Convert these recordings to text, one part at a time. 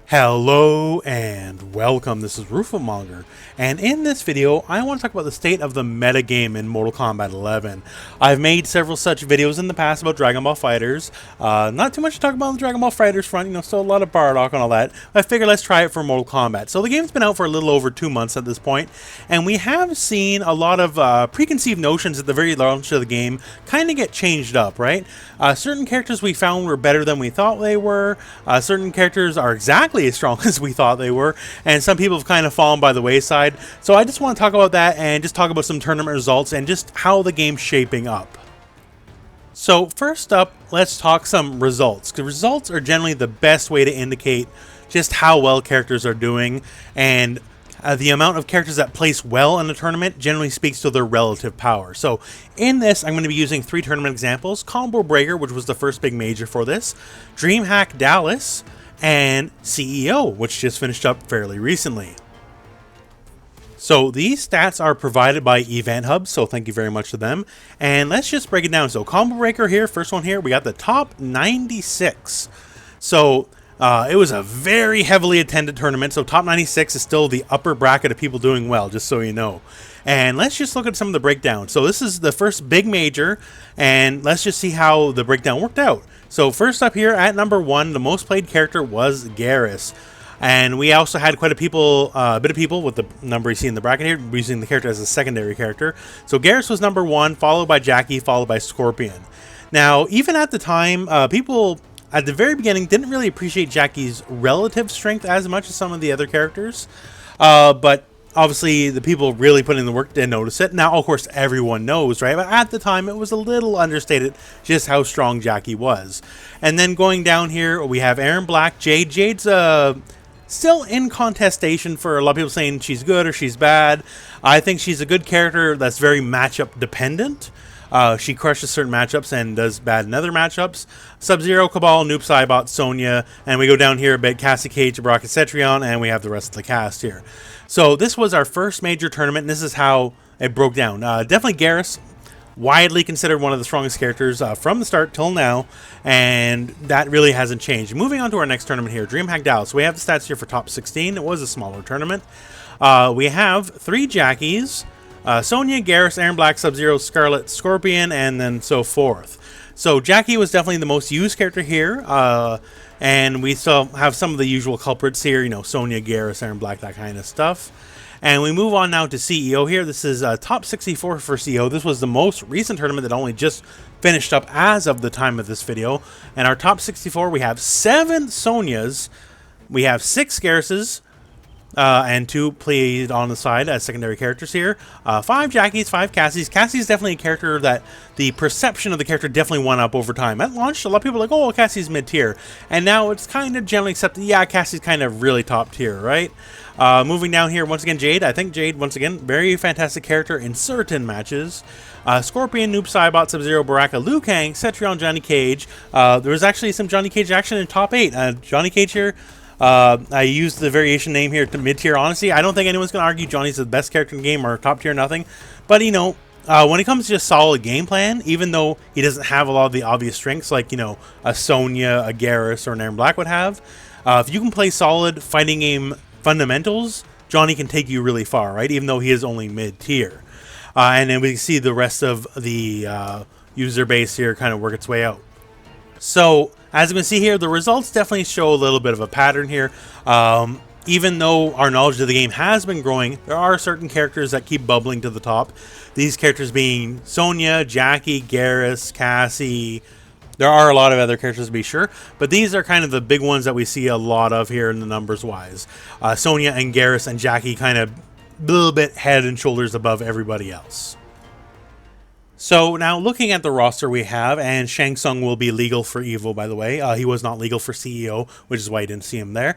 Hello and welcome, this is rooflemonger, and in this video I want to talk about the state of the meta game in Mortal Kombat 11. I've made several such videos in the past about Dragon Ball FighterZ. Not too much to talk about on the Dragon Ball FighterZ front, still a lot of Bardock and all that. I figured let's try it for Mortal Kombat. So the game's been out for a little over 2 months at this point, and we have seen a lot of preconceived notions at the very launch of the game kind of get changed up, right? Certain characters we found were better than we thought they were, certain characters are exactly as strong as we thought they were, and some people have kind of fallen by the wayside. So I just want to talk about that and just talk about some tournament results and just how the game's shaping up. So first up, let's talk some results, because results are generally the best way to indicate just how well characters are doing, and the amount of characters that place well in the tournament generally speaks to their relative power. So in this, I'm going to be using 3 tournament examples: Combo Breaker, which was the first big major for this, DreamHack Dallas, and CEO, which just finished up fairly recently. So these stats are provided by Event Hub, so thank you very much to them. And let's just break it down. So Combo Breaker here, first one here, we got the top 96. So it was a very heavily attended tournament, so top 96 is still the upper bracket of people doing well, just so you know. And let's just look at some of the breakdown. So this is the first big major, and let's just see how the breakdown worked out. So first up here at number 1, the most played character was Garrus. And we also had quite a bit of people with the number you see in the bracket here, using the character as a secondary character. So Garrus was number 1, followed by Jackie, followed by Scorpion. Now, even at the time, people at the very beginning didn't really appreciate Jackie's relative strength as much as some of the other characters. But obviously, the people really putting in the work didn't notice it. Now, of course, everyone knows, right? But at the time, it was a little understated just how strong Jackie was. And then going down here, we have Aaron Black, Jade. Jade's still in contestation for a lot of people saying she's good or she's bad. I think she's a good character that's very matchup dependent. She crushes certain matchups and does bad in other matchups. Sub-Zero, Cabal, Noob Saibot, Sonya, and we go down here a bit, Cassie Cage, Baraka Cetrion, and we have the rest of the cast here. So this was our first major tournament, and this is how it broke down. Definitely Garrus, widely considered one of the strongest characters from the start till now, and that really hasn't changed. Moving on to our next tournament here, DreamHack Dallas. We have the stats here for top 16. It was a smaller tournament. We have 3 Jackies, Sonya, Garrus, Aaron Black, Sub-Zero, Scarlet, Scorpion, and then so forth. So Jackie was definitely the most used character here, and we still have some of the usual culprits here, Sonya, Garrus, Aaron Black, that kind of stuff. And we move on now to CEO here. This is top 64 for CEO. This was the most recent tournament that only just finished up as of the time of this video. And our top 64, we have 7 Sonyas, we have 6 Garruses, and 2 played on the side as secondary characters here. 5 Jackies, 5 Cassies. Cassie's definitely a character that the perception of the character definitely went up over time. At launch, a lot of people were like, oh, Cassie's mid-tier. And now it's kind of generally accepted, yeah, Cassie's kind of really top tier, right? Moving down here, once again, Jade. I think Jade, once again, very fantastic character in certain matches. Scorpion, Noob Saibot, Sub-Zero, Baraka, Liu Kang, Cetrion, Johnny Cage. There was actually some Johnny Cage action in top 8. Johnny Cage here. I used the variation name here to mid-tier. Honestly, I don't think anyone's going to argue Johnny's the best character in the game or top tier nothing. But, when it comes to just solid game plan, even though he doesn't have a lot of the obvious strengths like, a Sonya, a Garrus, or an Aaron Black would have, if you can play solid fighting game fundamentals, Johnny can take you really far, right? Even though he is only mid-tier. And then we can see the rest of the user base here kind of work its way out. So, as you can see here, the results definitely show a little bit of a pattern here. Even though our knowledge of the game has been growing, there are certain characters that keep bubbling to the top. These characters being Sonya, Jackie, Garrus, Cassie. There are a lot of other characters to be sure, but these are kind of the big ones that we see a lot of here in the numbers-wise. Sonya and Garrus and Jackie kind of a little bit head and shoulders above everybody else. So now looking at the roster we have, and Shang Tsung will be legal for EVO, by the way. He was not legal for CEO, which is why you didn't see him there.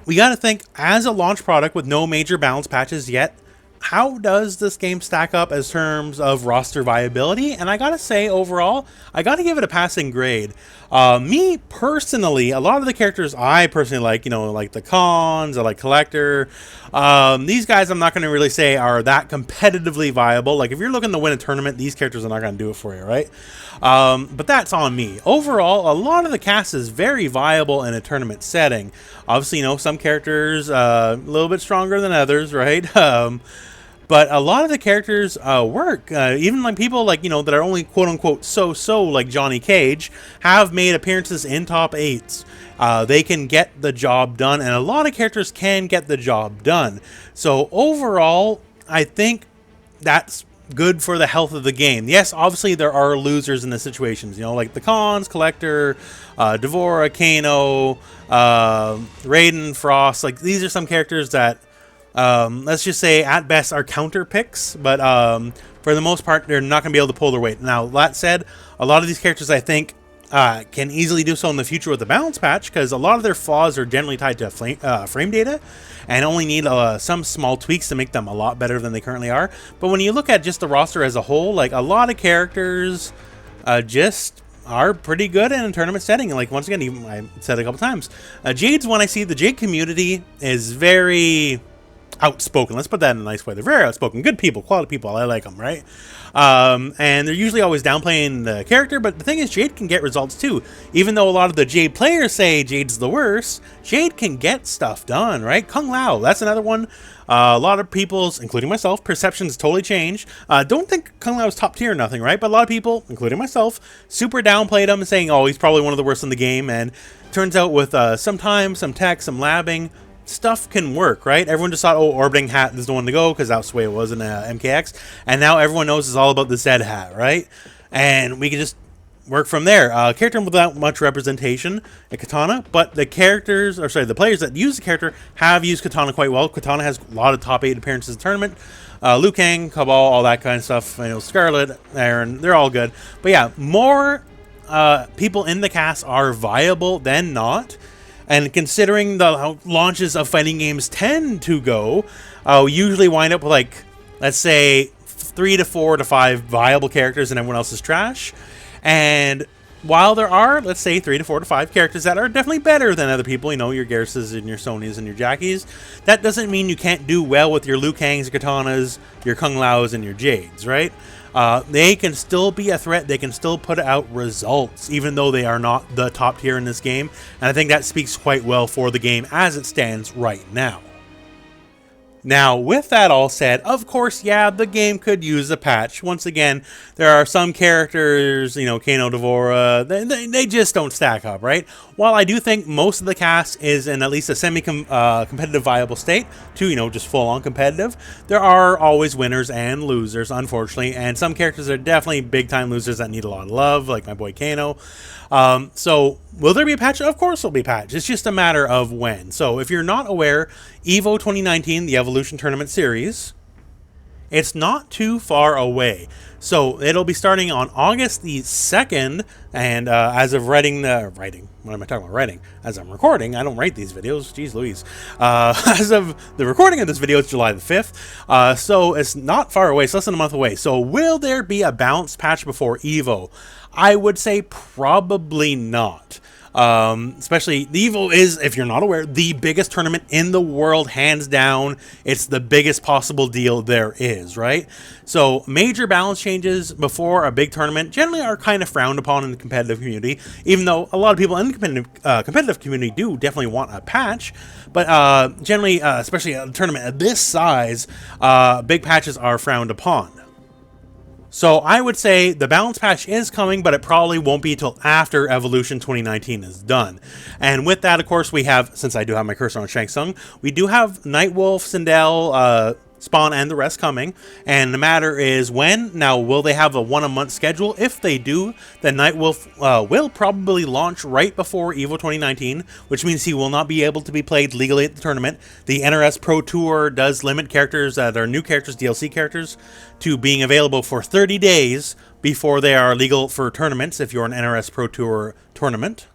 We got to think, as a launch product with no major balance patches yet, how does this game stack up as terms of roster viability? And I gotta say, overall, I gotta give it a passing grade. Me personally, a lot of the characters I personally like, you know, like the Cons, I like Collector. These guys I'm not gonna really say are that competitively viable. Like if you're looking to win a tournament, these characters are not gonna do it for you, right? But that's on me. Overall, a lot of the cast is very viable in a tournament setting. Obviously, you know, some characters a little bit stronger than others, right? But a lot of the characters work. Even like people like, you know, that are only quote unquote so like Johnny Cage have made appearances in top 8s. They can get the job done, and a lot of characters can get the job done. So overall, I think that's good for the health of the game. Yes, obviously there are losers in the situations, you know, like the Cons, Collector, Devora, Kano, Raiden, Frost. Like these are some characters that let's just say at best are counter picks, but for the most part they're not going to be able to pull their weight. Now that said, a lot of these characters I think can easily do so in the future with the balance patch, because a lot of their flaws are generally tied to frame data and only need some small tweaks to make them a lot better than they currently are. But when you look at just the roster as a whole, like a lot of characters just are pretty good in a tournament setting. Like once again, even I said it a couple times, Jade's one I see. The Jade community is very outspoken. Let's put that in a nice way. They're very outspoken. Good people, quality people. I like them, right? And they're usually always downplaying the character, but the thing is, Jade can get results too. Even though a lot of the Jade players say Jade's the worst, Jade can get stuff done, right? Kung Lao, that's another one. A lot of people's, including myself, perceptions totally changed. Don't think Kung Lao is top tier or nothing, right? But a lot of people, including myself, super downplayed him, saying, oh, he's probably one of the worst in the game. And turns out with some time, some tech, some labbing, stuff can work, right? Everyone just thought, oh, Orbiting Hat is the one to go, because that's the way it was in MKX. And now everyone knows it's all about the Zed Hat, right? And we can just work from there. Character without much representation, a Katana, but the characters, or sorry, the players that use the character have used Katana quite well. Katana has a lot of top 8 appearances in the tournament. Liu Kang, Cabal, all that kind of stuff. You know, Scarlet, Aaron, they're all good. But yeah, more people in the cast are viable than not. And considering the launches of fighting games tend to go, we usually wind up with, like, let's say 3 to 4 to 5 viable characters and everyone else is trash. And while there are, let's say, 3 to 4 to 5 characters that are definitely better than other people, you know, your Garruses and your Sonys and your Jackies, that doesn't mean you can't do well with your Liu Kangs, your Katanas, your Kung Laos, and your Jades, right? They can still be a threat. They can still put out results, even though they are not the top tier in this game. And I think that speaks quite well for the game as it stands right now. Now, with that all said, of course, yeah, the game could use a patch. Once again, there are some characters, you know, Kano, Devora, they just don't stack up, right? While I do think most of the cast is in at least a semi-competitive viable state to, you know, just full-on competitive, there are always winners and losers, unfortunately, and some characters are definitely big-time losers that need a lot of love, like my boy Kano. So, will there be a patch? Of course there'll be a patch. It's just a matter of when. So, if you're not aware, EVO 2019, the Evolution Tournament Series, it's not too far away. So, it'll be starting on August the 2nd, and as of what am I talking about? Writing. As I'm recording, I don't write these videos. Jeez Louise. As of the recording of this video, it's July the 5th. So, it's not far away. It's less than a month away. So, will there be a balanced patch before EVO? I would say probably not. Especially, the EVO is, if you're not aware, the biggest tournament in the world, hands down. It's the biggest possible deal there is, right? So, major balance changes before a big tournament generally are kind of frowned upon in the competitive community, even though a lot of people in the competitive community do definitely want a patch. But generally, especially a tournament of this size, big patches are frowned upon. So I would say the balance patch is coming, but it probably won't be till after Evolution 2019 is done. And with that, of course, we have, since I do have my cursor on TSUNG, we do have Nightwolf, Sindel, Spawn, and the rest coming. And the matter is when. Now, will they have a one-a-month schedule? If they do, then Nightwolf will probably launch right before EVO 2019, which means he will not be able to be played legally at the tournament. The NRS Pro Tour does limit characters that are new characters, DLC characters, to being available for 30 days before they are legal for tournaments if you're an NRS Pro Tour tournament.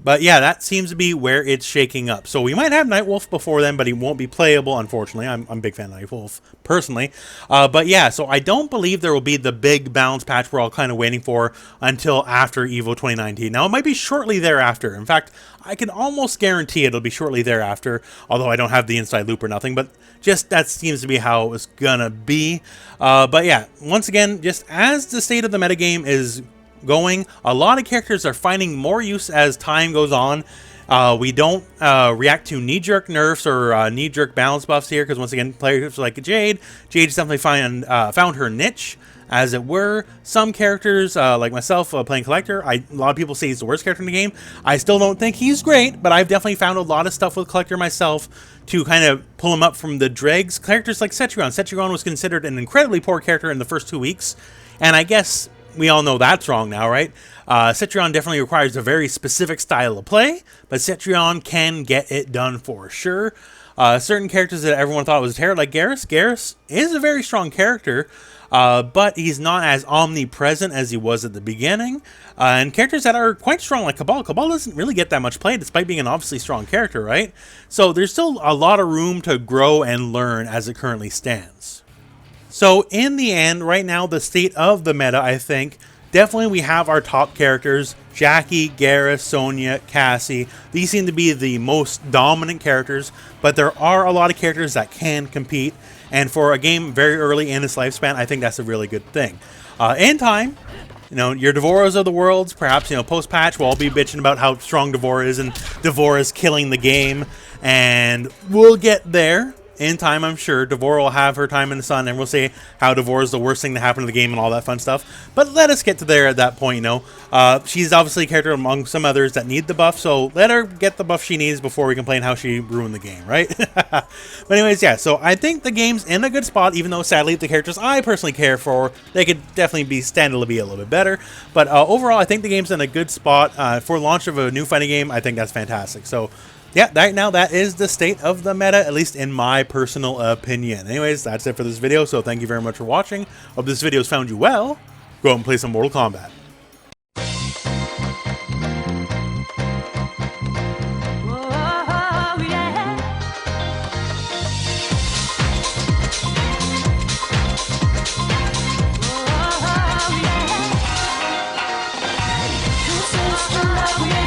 But yeah, that seems to be where it's shaking up. So we might have Nightwolf before then, but he won't be playable, unfortunately. I'm a big fan of Nightwolf, personally. But yeah, so I don't believe there will be the big balance patch we're all kind of waiting for until after EVO 2019. Now, it might be shortly thereafter. In fact, I can almost guarantee it'll be shortly thereafter, although I don't have the inside loop or nothing. But just that seems to be how it's gonna be. But yeah, once again, just as the state of the metagame is going, a lot of characters are finding more use as time goes on. We don't react to knee-jerk nerfs or knee-jerk balance buffs here, because once again, players like Jade's definitely found her niche, as it were. Some characters, like myself, playing Collector, a lot of people say he's the worst character in the game. I still don't think he's great, but I've definitely found a lot of stuff with Collector myself to kind of pull him up from the dregs. Characters like Cetrion. Cetrion was considered an incredibly poor character in the first 2 weeks, and I guess we all know that's wrong now, right? Cetrion definitely requires a very specific style of play, but Cetrion can get it done for sure. Certain characters that everyone thought was terrible, like Garrus. Garrus is a very strong character, but he's not as omnipresent as he was at the beginning. And characters that are quite strong, like Cabal. Cabal doesn't really get that much play, despite being an obviously strong character, right? So there's still a lot of room to grow and learn as it currently stands. So in the end, right now, the state of the meta, I think, definitely we have our top characters: Jackie, Garrus, Sonya, Cassie. These seem to be the most dominant characters, but there are a lot of characters that can compete. And for a game very early in its lifespan, I think that's a really good thing. In time, you know, your Devoras of the worlds, perhaps, you know, post-patch, we'll all be bitching about how strong Devora is and Devora is killing the game. And we'll get there. In time, I'm sure Devora will have her time in the sun, and we'll say how Devora is the worst thing to happen to the game and all that fun stuff. But let us get to there at that point, you know. She's obviously a character among some others that need the buff, so let her get the buff she needs before we complain how she ruined the game, right? But anyways, yeah, so I think the game's in a good spot, even though sadly the characters I personally care for, they could definitely be standing to be a little bit better. But overall, I think the game's in a good spot. For launch of a new fighting game, I think that's fantastic. So yeah, right now that is the state of the meta, at least in my personal opinion. Anyways, that's it for this video, so thank you very much for watching. Hope this video has found you well. Go out and play some Mortal Kombat. Oh, yeah.